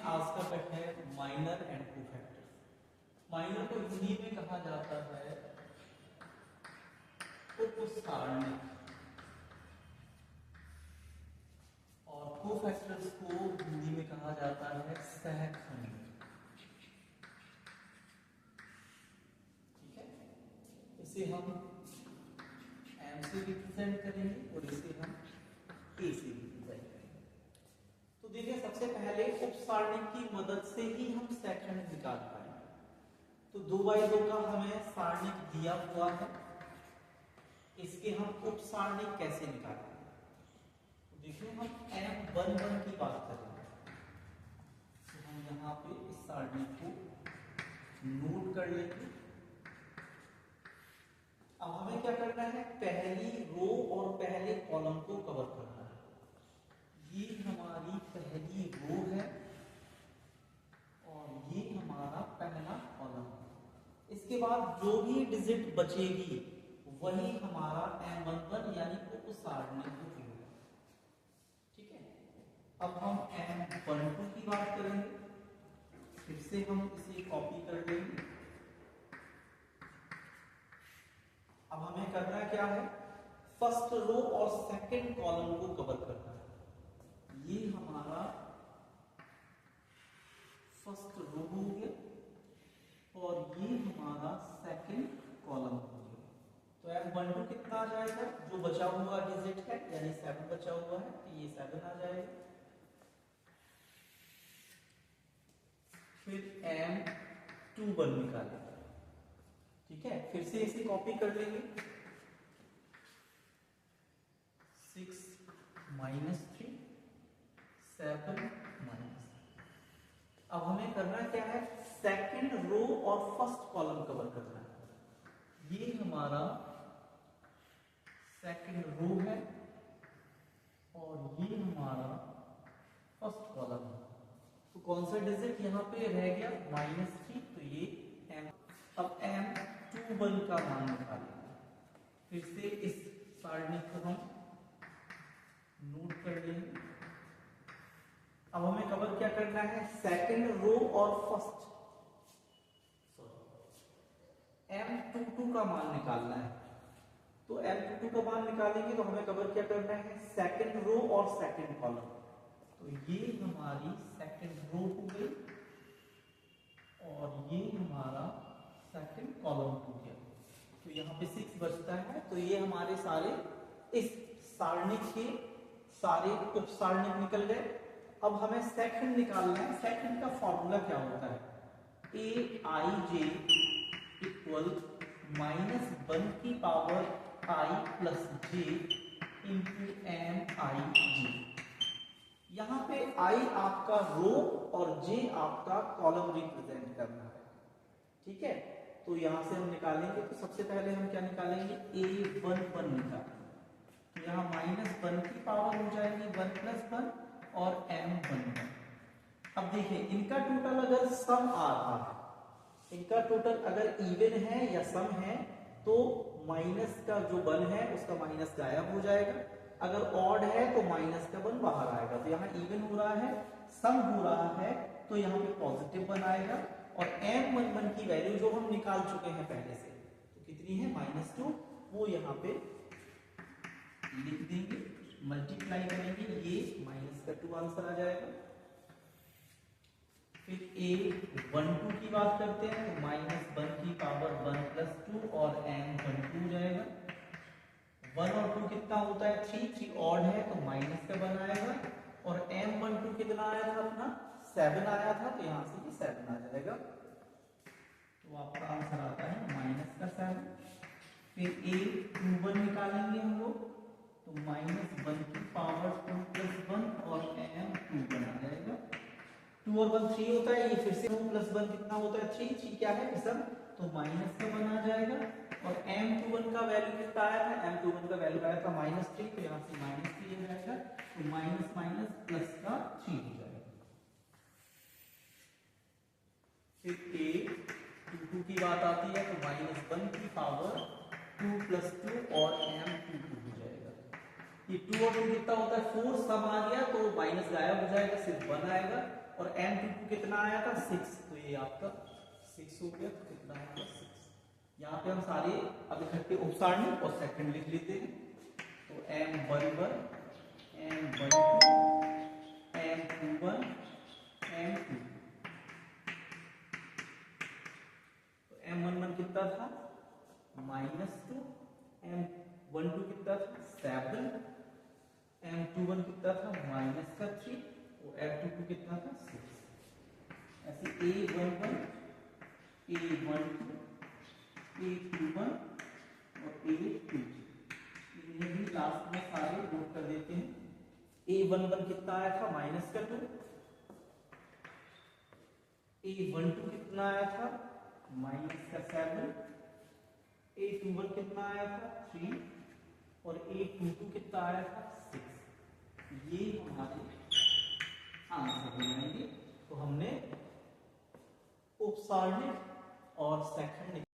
आज का टॉपिक है माइनर एंड कोफैक्टर्स। माइनर को हिंदी में कहा जाता है उपसारणिक और कोफैक्टर्स को हिंदी में कहा जाता है सहखंड। ठीक है, इसे हम एम से रिप्रेजेंट करेंगे और इसे हम ए से रिप्रेजेंट करेंगे। तो देखिए, सबसे पहले उपसारणिक की मदद से ही हम सहखंड निकाल पाएंगे। तो 2/2 का हमें सारणिक दिया हुआ है, इसके हम उपसारणिक कैसे निकालेंगे? तो देखिए, हम M11 की बात करेंगे तो हम यहाँ पे इस सारणिक को नोट कर लेंगे। अब हमें क्या करना है, पहली रो और पहले कॉलम को कवर करना है। ये हमारी पहली रो है और ये हमारा पहला कॉलम है। इसके बाद जो भी डिजिट बचेगी वही हमारा M11 यानी उपसारणिक होगा। ठीक है, अब हम M12 की बात करेंगे, फिर से हम इसे कॉपी कर लेंगे। अब हमें करना क्या है, फर्स्ट रो और सेकंड कॉलम को कवर करना है। ये हमारा फर्स्ट रो हो गया और ये हमारा सेकंड कॉलम हो गया। तो M12 कितना आ जाएगा, जो बचा हुआ डिजिट है यानी 7 बचा हुआ है, तो ये 7 आ जाएगा। फिर M21 निकालेंगे। ठीक है, फिर से इसे कॉपी कर लेंगे। 6 - 3 7 अब हमें करना क्या है, सेकंड रो और फर्स्ट कॉलम कवर करना है। ये हमारा सेकंड रो है और ये हमारा फर्स्ट कॉलम है। तो कौन सा डिजिट यहाँ पे रह गया, -3, तो ये M। अब M21 का मान निकालेंगे। फिर से इस सारणी को हम नोट कर लेंगे। अब हमें कवर क्या करना है, सेकंड रो और फर्स्ट M22 का मान निकालना है। तो M22 का मान निकालेंगे तो हमें कवर क्या करना है, सेकंड रो और सेकंड कॉलम। तो ये हमारी सेकंड रो हो गई और ये हमारा सेकंड कॉलम हो गया। तो यहाँ पे 6 बचता है। तो ये हमारे सारे इस सारणिक के सारे उपसारणिक निकल गए। अब हमें सेकंड निकालना है। सेकंड का फॉर्मूला क्या होता है, Aij इक्वल -1 की power I plus j into Mij। यहाँ पे I आपका रो और j आपका कॉलम रिप्रेजेंट करना है। ठीक है, तो यहां से हम निकालेंगे। तो सबसे पहले हम क्या निकालेंगे, A11 निकालेंगे। तो यहाँ -1 की पावर हो जाएगी 1 + 1 और M11। अब देखिए, इनका टोटल अगर सम आ रहा है, इनका टोटल अगर इवन है या सम है, तो माइनस का जो 1 है उसका माइनस गायब हो जाएगा। अगर ऑड है तो माइनस का 1 बाहर आएगा। तो यहाँ इवन हो रहा है, सम हो रहा है, तो यहाँ पे पॉजिटिव 1 आएगा। और M11 की वैल्यू जो हम निकाल चुके हैं पहले से, तो कितनी है, -2, वो यहाँ पे लिख देंगे, मल्टीप्लाई करेंगे, ये -2 आंसर आ जाएगा। फिर A12 की बात करते हैं, तो -1 की पावर 1 + 2 और M12 हो जाएगा। 1 और 2 कितना होता है, 3 ऑड है तो -1 आएगा। और M12 कितना आया था अपना, 7 आया था, तो यहाँ से ये 7 आ जाएगा। तो आपका आंसर आता है -7। फिर A21 निकालेंगे हम लोग, तो -1 की पावर 2 + 1 और M21 आ जाएगा। 2 और 1 3 होता है, ये फिर से 2 + 1 कितना होता है, 3 क्या है इसम, तो -1 आ जाएगा। और M21 का वैल्यू कितना आया था, M21 का वैल्यू आया था -3, तो यहाँ से -3 आ जाएगा। तो माइनस माइनस प्लस का 3 हो जाएगा। फिर A22 की बात आती है, तो -1 की पावर 2 + 2 और M22 हो जाएगा। ये 2 और 2 कितना होता है, 4, सम आ गया तो माइनस गायब हो जाएगा, सिर्फ 1 आएगा। और m22 कितना आया था 6, तो ये आपका 6 हो गया, तो कितना है 6। यहाँ पे हम सारे अब इकट्ठे उपसारणिक और सेकंड लिख लेते हैं। तो m11 m12 m21 m2, तो m11 कितना था -2, m12 कितना था 7, m21 कितना था -3 और m22 कितना था 6। ऐसे a11 a12 a21 और a22 इन्हें भी लास्ट में सारे नोट कर देते हैं। a11 कितना आया था -2, a12 कितना आया था -7, a21 कितना आया था 3 और a22 कितना आया था 6। ये हमारे आंसर हो जाएंगे। तो हमने उपसारणिक और सेकंड